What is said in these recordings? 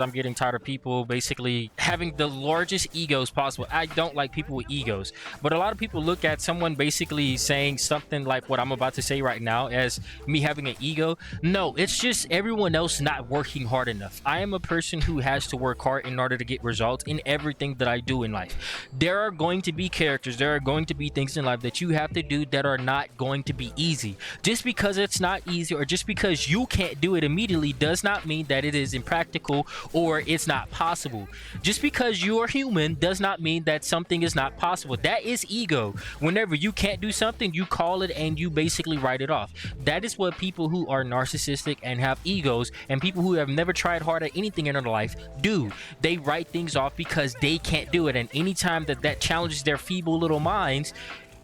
I'm getting tired of people basically having the largest egos possible. I don't like people with egos, but a lot of people look at someone basically saying something like what I'm about to say right now as me having an ego. No, it's just everyone else not working hard enough. I am a person who has to work hard in order to get results in everything that I do in life. There are going to be characters, there are going to be things in life that you have to do that are not going to be easy. Just because it's not easy or just because you can't do it immediately does not mean that it is impractical or it's not possible. Just because you're human does not mean that something is not possible. That is ego. Whenever you can't do something, you call it and you basically write it off. That is what people who are narcissistic and have egos and people who have never tried hard at anything in their life do. They write things off because they can't do it, and anytime that challenges their feeble little minds,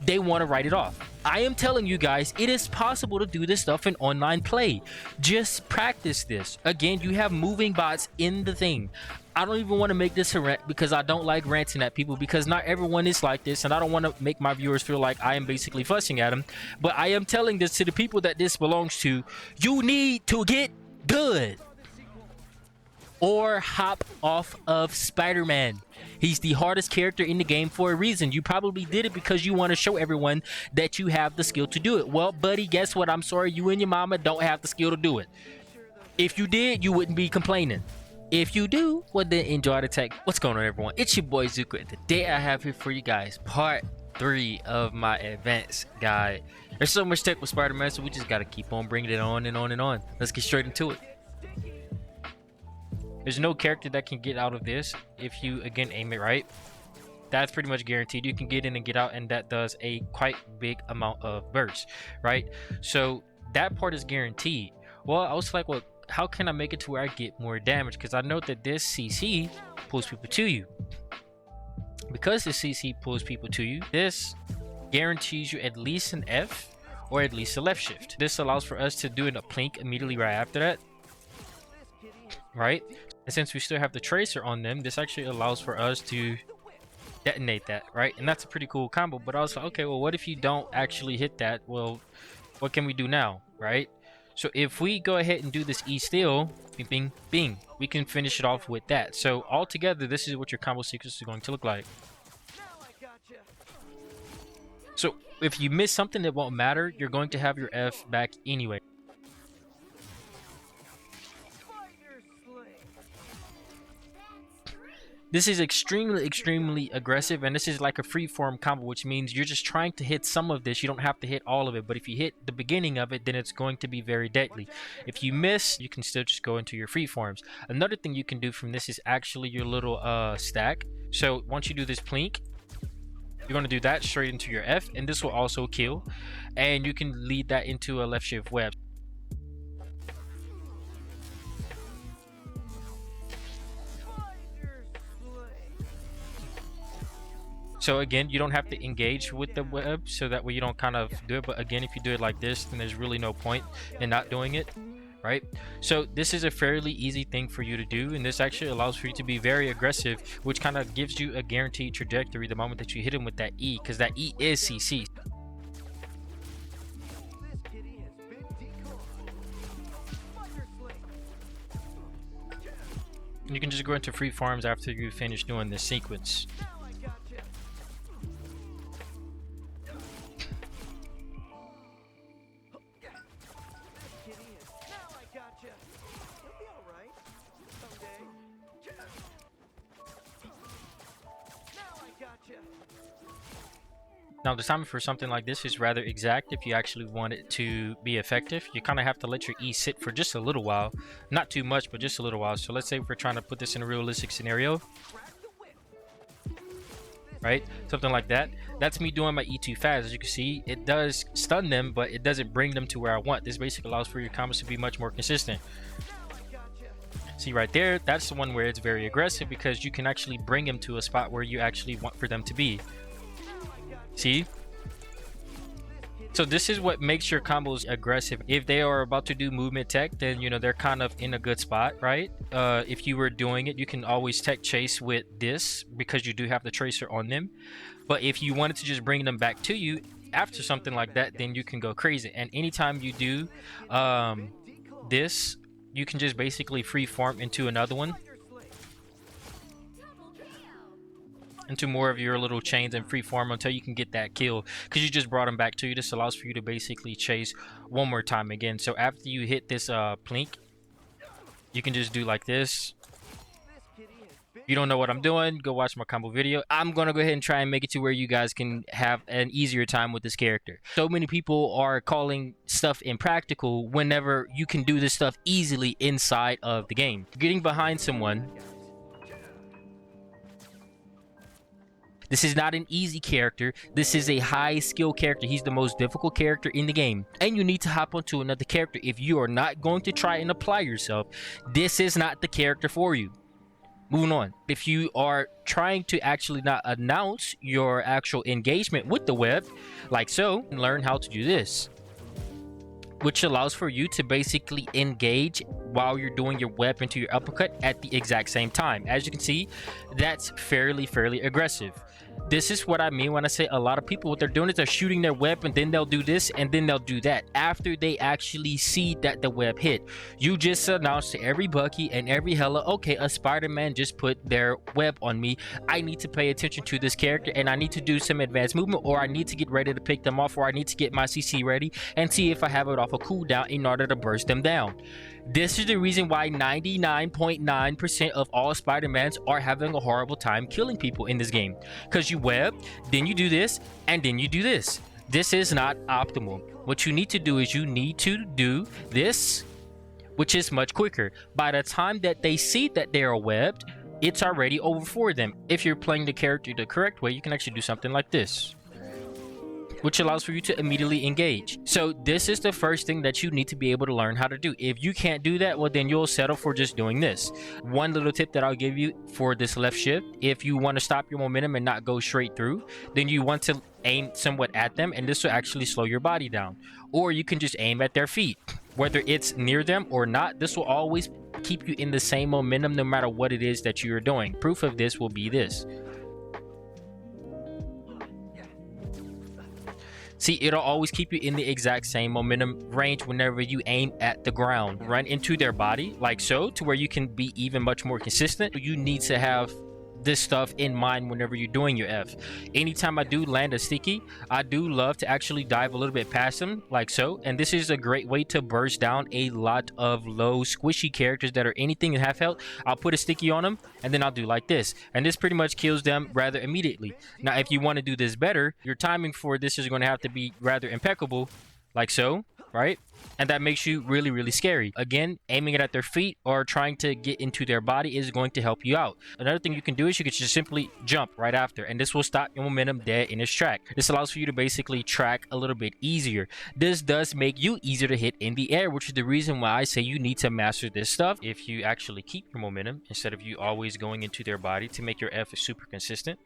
they want to write it off. I am telling you guys, it is possible to do this stuff in online play. Just practice this. Again, you have moving bots in the thing. I don't even want to make this a rant because I don't like ranting at people because not everyone is like this, and I don't want to make my viewers feel like I am basically fussing at them. But I am telling this to the people that this belongs to. You need to get good or hop off of Spiderman. He's the hardest character in the game for a reason. You probably did it because you want to show everyone that you have the skill to do it. Well, buddy, guess what? I'm sorry, you and your mama don't have the skill to do it. If you did, you wouldn't be complaining. If you do, well then enjoy the tech. What's going on, everyone? It's your boy Zooko, and today I have here for you guys part 3 of my advanced guide. There's so much tech with Spider-Man, so we just got to keep on bringing it on and on and on. Let's get straight into it. There's no character that can get out of this if you, again, aim it right. That's pretty much guaranteed. You can get in and get out, and that does a quite big amount of burst, right? So that part is guaranteed. Well, I was like, well, how can I make it to where I get more damage? Because I know that this CC pulls people to you. Because this CC pulls people to you, this guarantees you at least an F or at least a left shift. This allows for us to do a plink immediately right after that, right? And since we still have the tracer on them, this actually allows for us to detonate that, right? And that's a pretty cool combo. But I was like, okay, well, what if you don't actually hit that? Well, what can we do now, right? So if we go ahead and do this E steal, bing, bing, bing, we can finish it off with that. So altogether, this is what your combo sequence is going to look like. So if you miss something, that won't matter. You're going to have your F back anyway. This is extremely aggressive, and this is like a free-form combo, which means you're just trying to hit some of this. You don't have to hit all of it, but if you hit the beginning of it, then it's going to be very deadly. If you miss, you can still just go into your free forms. Another thing you can do from this is actually your little stack. So once you do this plink, you're going to do that straight into your F, and this will also kill, and you can lead that into a left shift web. So again, you don't have to engage with the web, so that way you don't kind of do it. But again, if you do it like this, then there's really no point in not doing it, right? So this is a fairly easy thing for you to do, and this actually allows for you to be very aggressive, which kind of gives you a guaranteed trajectory the moment that you hit him with that E, because that E is CC. And you can just go into free farms after you finish doing this sequence. Now the timing for something like this is rather exact if you actually want it to be effective. You kind of have to let your E sit for just a little while. Not too much, but just a little while. So let's say if we're trying to put this in a realistic scenario, right? Something like that. That's me doing my E too fast. As you can see, it does stun them, but it doesn't bring them to where I want. This basically allows for your combos to be much more consistent. See right there, that's the one where it's very aggressive because you can actually bring them to a spot where you actually want for them to be. See? So this is what makes your combos aggressive. If they are about to do movement tech, then you know they're kind of in a good spot, right? If you were doing it, you can always tech chase with this because you do have the tracer on them. But if you wanted to just bring them back to you after something like that, then you can go crazy. And anytime you do this, you can just basically free form into another one. into more of your little chains and free form until you can get that kill, because you just brought them back to you. This allows for you to basically chase one more time again. So after you hit this plink, you can just do like this. You don't know what I'm doing, go watch my combo video. I'm gonna go ahead and try and make it to where you guys can have an easier time with this character. So many people are calling stuff impractical whenever you can do this stuff easily inside of the game. Getting behind someone, this is not an easy character. This is a high skill character. He's the most difficult character in the game. And you need to hop onto another character. If you are not going to try and apply yourself, this is not the character for you. Moving on. If you are trying to actually not announce your actual engagement with the web, like so, learn how to do this, which allows for you to basically engage while you're doing your web into your uppercut at the exact same time. As you can see, that's fairly aggressive. This is what I mean when I say a lot of people, what they're doing is they're shooting their web and then they'll do this and then they'll do that after they actually see that the web hit. You just announced to every Bucky and every Hella, okay, a Spider-Man just put their web on me. I need to pay attention to this character and I need to do some advanced movement, or I need to get ready to pick them off, or I need to get my CC ready and see if I have it off a cooldown in order to burst them down. This is the reason why 99.9% of all Spider-Mans are having a horrible time killing people in this game. Because you web, then you do this, and then you do this. This is not optimal. What you need to do is you need to do this, which is much quicker. By the time that they see that they are webbed, it's already over for them. If you're playing the character the correct way, you can actually do something like this, which allows for you to immediately engage. So this is the first thing that you need to be able to learn how to do. If you can't do that, well, then you'll settle for just doing this. One little tip that I'll give you for this left shift, if you want to stop your momentum and not go straight through, then you want to aim somewhat at them, and this will actually slow your body down. Or you can just aim at their feet. Whether it's near them or not, this will always keep you in the same momentum no matter what it is that you're doing. Proof of this will be this. See, it'll always keep you in the exact same momentum range whenever you aim at the ground. Run into their body like so, to where you can be even much more consistent. You need to have this stuff in mind whenever you're doing your F. Anytime I do land a sticky, I do love to actually dive a little bit past them like so, and this is a great way to burst down a lot of low squishy characters that are anything in half health. I'll put a sticky on them and then I'll do like this, and this pretty much kills them rather immediately. Now if you want to do this better, your timing for this is going to have to be rather impeccable like so, right? And that makes you really scary. Again, aiming it at their feet or trying to get into their body is going to help you out. Another thing you can do is you can just simply jump right after, and this will stop your momentum dead in its track. This allows for you to basically track a little bit easier. This does make you easier to hit in the air, which is the reason why I say you need to master this stuff. If you actually keep your momentum instead of you always going into their body to make your F super consistent,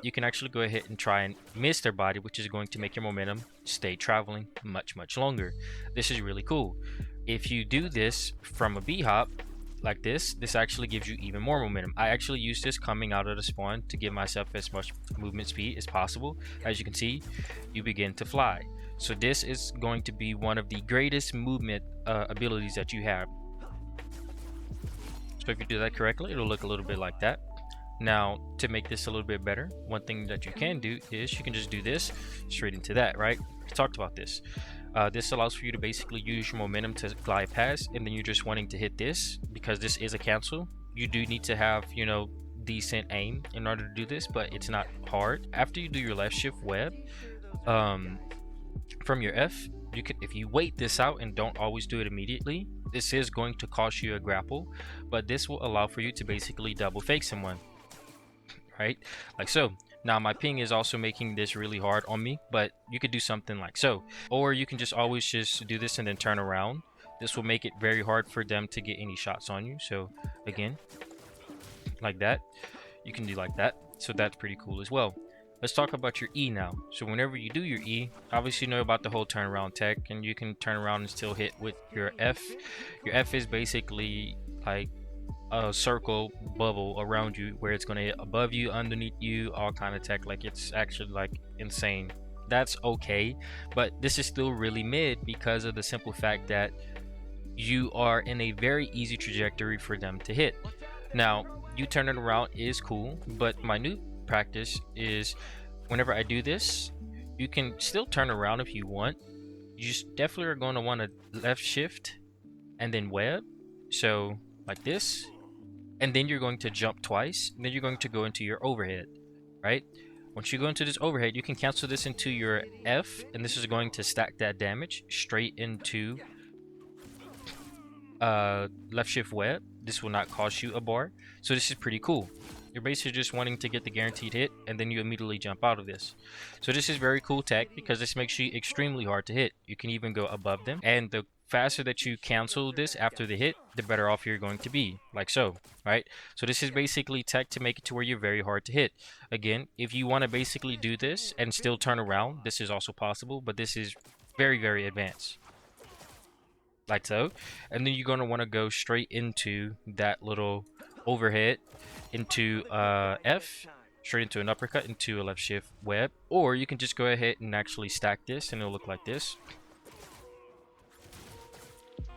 you can actually go ahead and try and miss their body, which is going to make your momentum stay traveling much longer. This is really cool. If you do this from a B-hop like this actually gives you even more momentum. I actually use this coming out of the spawn to give myself as much movement speed as possible. As you can see, you begin to fly. So this is going to be one of the greatest movement abilities that you have. So if you do that correctly, it'll look a little bit like that. Now, to make this a little bit better, one thing that you can do is you can just do this straight into that, right? We talked about this. This allows for you to basically use your momentum to glide past, and then you're just wanting to hit this because this is a cancel. You do need to have, you know, decent aim in order to do this, but it's not hard. After you do your left shift web from your F, you could, if you wait this out and don't always do it immediately, this is going to cost you a grapple, but this will allow for you to basically double fake someone, right? Like so. Now my ping is also making this really hard on me, but you could do something like so, or you can just always just do this and then turn around. This will make it very hard for them to get any shots on you. So again, like that, you can do like that. So that's pretty cool as well. Let's talk about your E now. So whenever you do your E, obviously you know about the whole turnaround tech, and you can turn around and still hit with your F. Your F is basically like a circle bubble around you where it's going to hit above you, underneath you, all kind of tech. Like, it's actually like insane. That's okay, but this is still really mid because of the simple fact that you are in a very easy trajectory for them to hit. Now, you turn it around is cool, but my new practice is whenever I do this, you can still turn around if you want. You just definitely are going to want to left shift and then web. So like this, and then you're going to jump twice, and then you're going to go into your overhead, right? Once you go into this overhead, you can cancel this into your F, and this is going to stack that damage straight into left shift web. This will not cost you a bar, so this is pretty cool. You're basically just wanting to get the guaranteed hit, and then you immediately jump out of this. So this is very cool tech because this makes you extremely hard to hit. You can even go above them, and the faster that you cancel this after the hit, the better off you're going to be, like so, right? So this is basically tech to make it to where you're very hard to hit. Again, if you want to basically do this and still turn around, this is also possible, but this is very, very advanced, like so. And then you're going to want to go straight into that little overhead, into F, straight into an uppercut, into a left shift web, or you can just go ahead and actually stack this, and it'll look like this,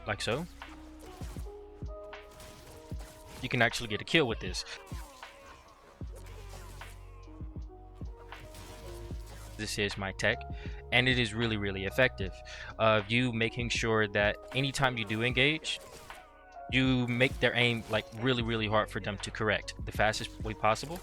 like so. You can actually get a kill with this. This is my tech, and it is really, really effective. You making sure that anytime you do engage, you make their aim like really, really hard for them to correct the fastest way possible.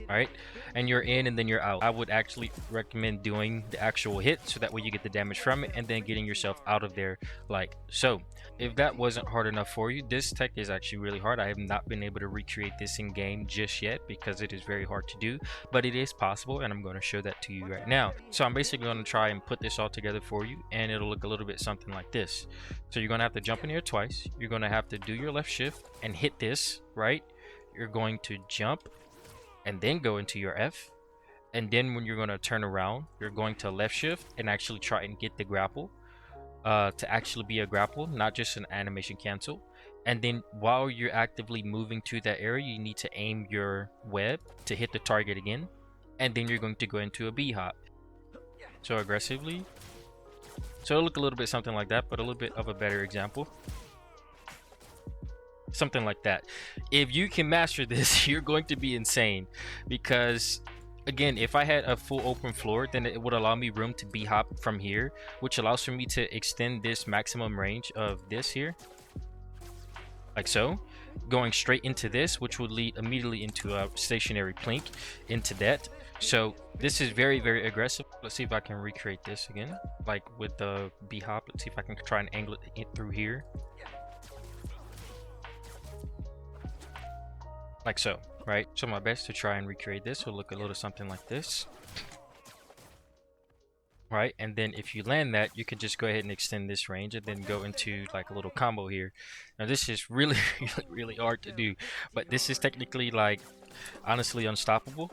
All right, and you're in and then you're out. I would actually recommend doing the actual hit, so that way you get the damage from it and then getting yourself out of there like so. If that wasn't hard enough for you, this tech is actually really hard. I have not been able to recreate this in game just yet because it is very hard to do, but it is possible, and I'm going to show that to you right now. So I'm basically going to try and put this all together for you, and it'll look a little bit something like this. So you're going to have to jump in here twice. You're going to have to do your left shift and hit this, right? You're going to jump and then go into your F, and then when you're going to turn around, you're going to left shift and actually try and get the grapple, to actually be a grapple, not just an animation cancel. And then while you're actively moving to that area, you need to aim your web to hit the target again, and then you're going to go into a B hop, so aggressively. So it'll look a little bit something like that, but a little bit of a better example, something like that. If you can master this, you're going to be insane, because again, if I had a full open floor, then it would allow me room to B hop from here, which allows for me to extend this maximum range of this here, like so, going straight into this, which would lead immediately into a stationary plink into that. So this is very, very aggressive. Let's see if I can recreate this again, like with the B hop. Let's see if I can try and angle it through here, like so, right? So my best to try and recreate this will look a little something like this, right? And then if you land that, you can just go ahead and extend this range and then go into like a little combo here. Now this is really, really, really hard to do, but this is technically like honestly unstoppable.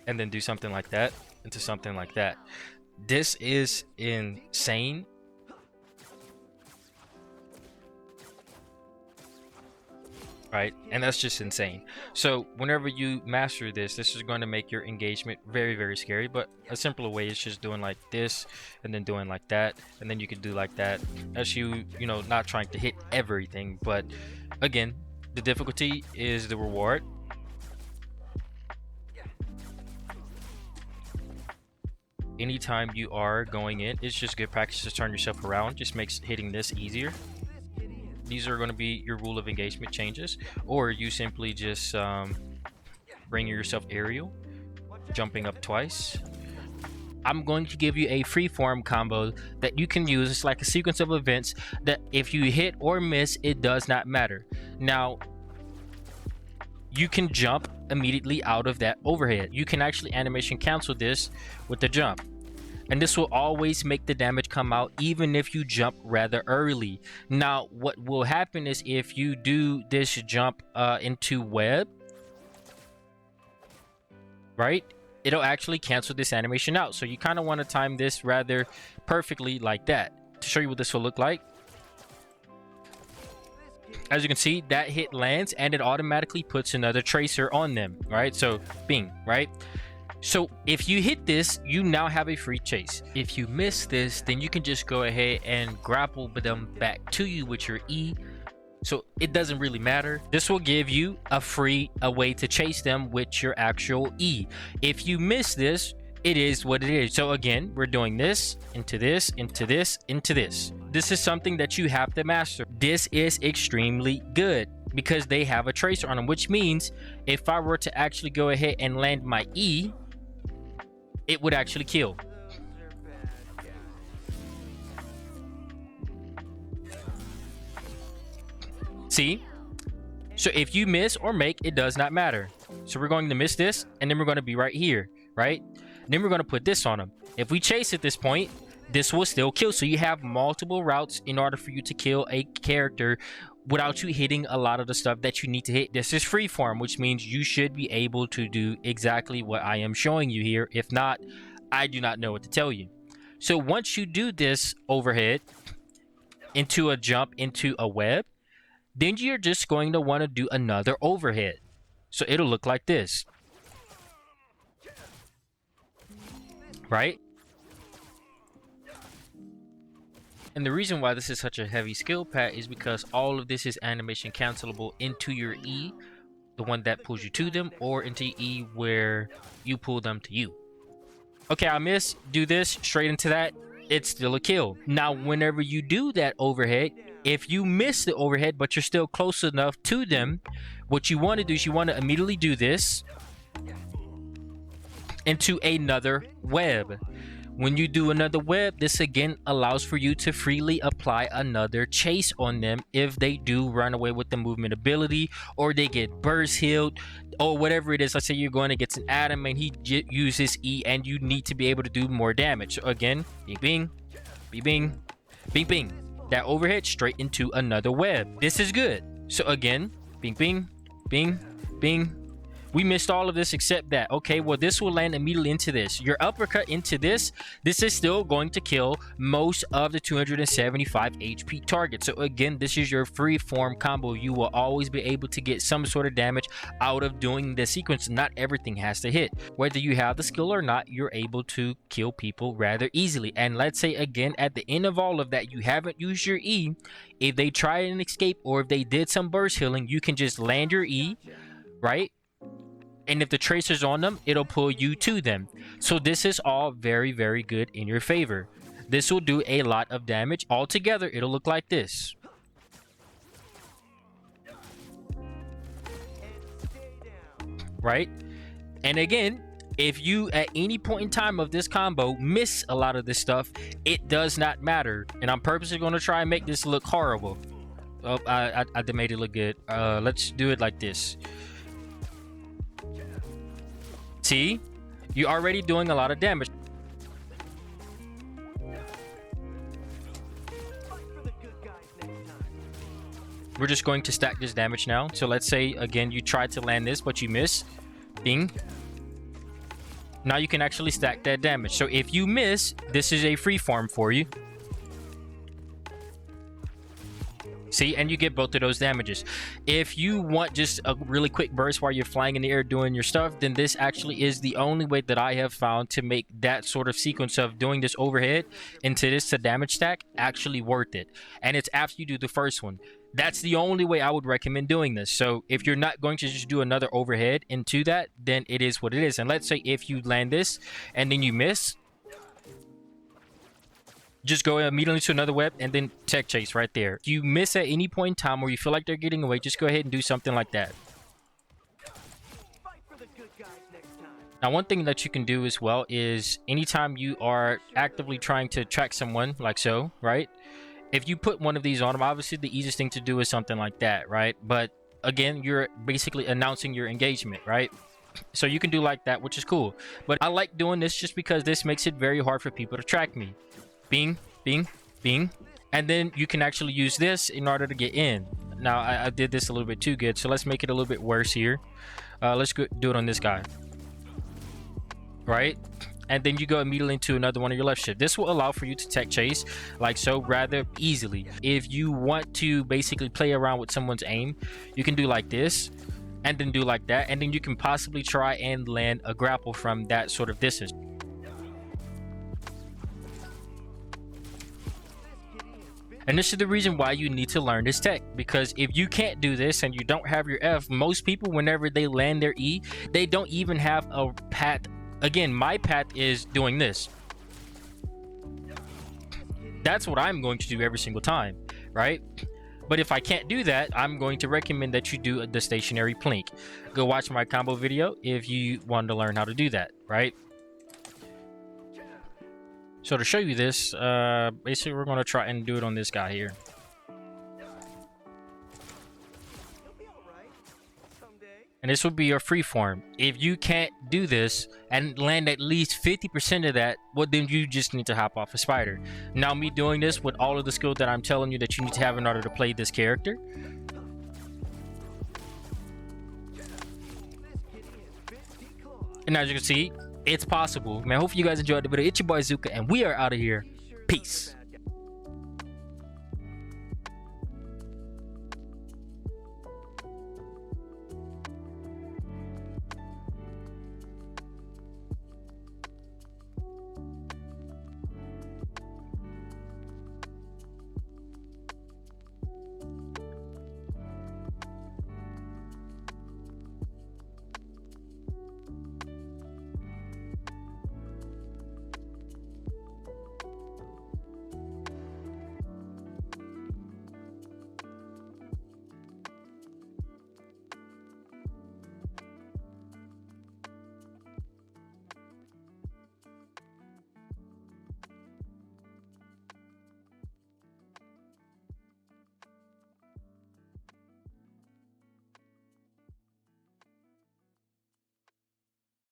And then do something like that into something like that. This is insane. Right, and that's just insane. So whenever you master this, this is going to make your engagement very, very scary. But a simpler way is just doing like this and then doing like that, and then you can do like that. As you know, not trying to hit everything, but again, the difficulty is the reward. Anytime you are going in, it's just good practice to turn yourself around. Just makes hitting this easier. These are going to be your rule of engagement changes, or you simply just bring yourself aerial, jumping up twice. I'm going to give you a freeform combo that you can use. It's like a sequence of events that if you hit or miss, it does not matter. Now, you can jump immediately out of that overhead. You can actually animation cancel this with the jump, and this will always make the damage come out even if you jump rather early. Now what will happen is if you do this jump into web, right, it'll actually cancel this animation out. So you kind of want to time this rather perfectly like that. To show you what this will look like, as you can see, that hit lands and it automatically puts another tracer on them, right? So bing, right? So if you hit this, you now have a free chase. If you miss this, then you can just go ahead and grapple them back to you with your E, So it doesn't really matter. This will give you a way to chase them with your actual E. If you miss this, it is what it is. So again, we're doing this, into this, into this, into this. This is something that you have to master. This is extremely good because they have a tracer on them, which means if I were to actually go ahead and land my E, it would actually kill. See? So if you miss or make, it does not matter. So we're going to miss this, and then we're going to be right here, right? Then we're going to put this on them. If we chase at this point, this will still kill. So you have multiple routes in order for you to kill a character without you hitting a lot of the stuff that you need to hit. This is freeform, which means you should be able to do exactly what I am showing you here. If not, I do not know what to tell you. So once you do this overhead into a jump into a web, then you're just going to want to do another overhead. So it'll look like this. Right? And the reason why this is such a heavy skill, Pat, is because all of this is animation cancelable into your E, the one that pulls you to them, or into E where you pull them to you. Okay, I miss. Do this straight into that. It's still a kill. Now, whenever you do that overhead, if you miss the overhead, but you're still close enough to them, what you want to do is you want to immediately do this into another web. When you do another web, this again allows for you to freely apply another chase on them if they do run away with the movement ability, or they get burst healed, or whatever it is. Let's say you're going against an Adam and he uses E and you need to be able to do more damage. So again, bing, bing, bing, bing, bing, bing. That overhead straight into another web. This is good. So again, bing, bing, bing, bing. We missed all of this except that. Okay, well, this will land immediately into this. Your uppercut into this is still going to kill most of the 275 HP targets. So again, this is your free form combo. You will always be able to get some sort of damage out of doing the sequence. Not everything has to hit. Whether you have the skill or not, you're able to kill people rather easily. And let's say again, at the end of all of that, you haven't used your E. If they try and escape, or if they did some burst healing, you can just land your E, right? And if the tracer's on them, it'll pull you to them. So this is all very, very good in your favor. This will do a lot of damage. Altogether, it'll look like this. Right? And again, if you at any point in time of this combo miss a lot of this stuff, it does not matter. And I'm purposely going to try and make this look horrible. Oh, I made it look good. Let's do it like this. See, you're already doing a lot of damage. We're just going to stack this damage now. So let's say, again, you tried to land this, but you miss. Bing. Now you can actually stack that damage. So if you miss, this is a free form for you. See, and you get both of those damages. If you want just a really quick burst while you're flying in the air doing your stuff, then this actually is the only way that I have found to make that sort of sequence of doing this overhead into this to damage stack actually worth it. And it's after you do the first one. That's the only way I would recommend doing this. So if you're not going to just do another overhead into that, then it is what it is. And let's say if you land this and then you miss, just go immediately to another web and then tech chase right there. If you miss at any point in time or you feel like they're getting away, just go ahead and do something like that. Now, one thing that you can do as well is anytime you are actively trying to track someone, like so, right? If you put one of these on them, obviously the easiest thing to do is something like that, right? But again, you're basically announcing your engagement, right? So you can do like that, which is cool. But I like doing this just because this makes it very hard for people to track me. Bing, bing, bing. And then you can actually use this in order to get in. Now, I did this a little bit too good, so let's make it a little bit worse here. Let's do it on this guy. Right? And then you go immediately into another one of your left shift. This will allow for you to tech chase like so rather easily. If you want to basically play around with someone's aim, you can do like this and then do like that. And then you can possibly try and land a grapple from that sort of distance. And this is the reason why you need to learn this tech, because if you can't do this and you don't have your F, most people, whenever they land their E, they don't even have a path. Again, my path is doing this. That's what I'm going to do every single time, right? But if I can't do that, I'm going to recommend that you do the stationary plink. Go watch my combo video if you want to learn how to do that, right? So to show you this, basically we're going to try and do it on this guy here. And this will be your free form. If you can't do this and land at least 50% of that, well, then you just need to hop off a spider. Now, me doing this with all of the skills that I'm telling you that you need to have in order to play this character. And as you can see, it's possible. Man, hopefully you guys enjoyed the video. It's your boy Zooko, and we are out of here. Peace.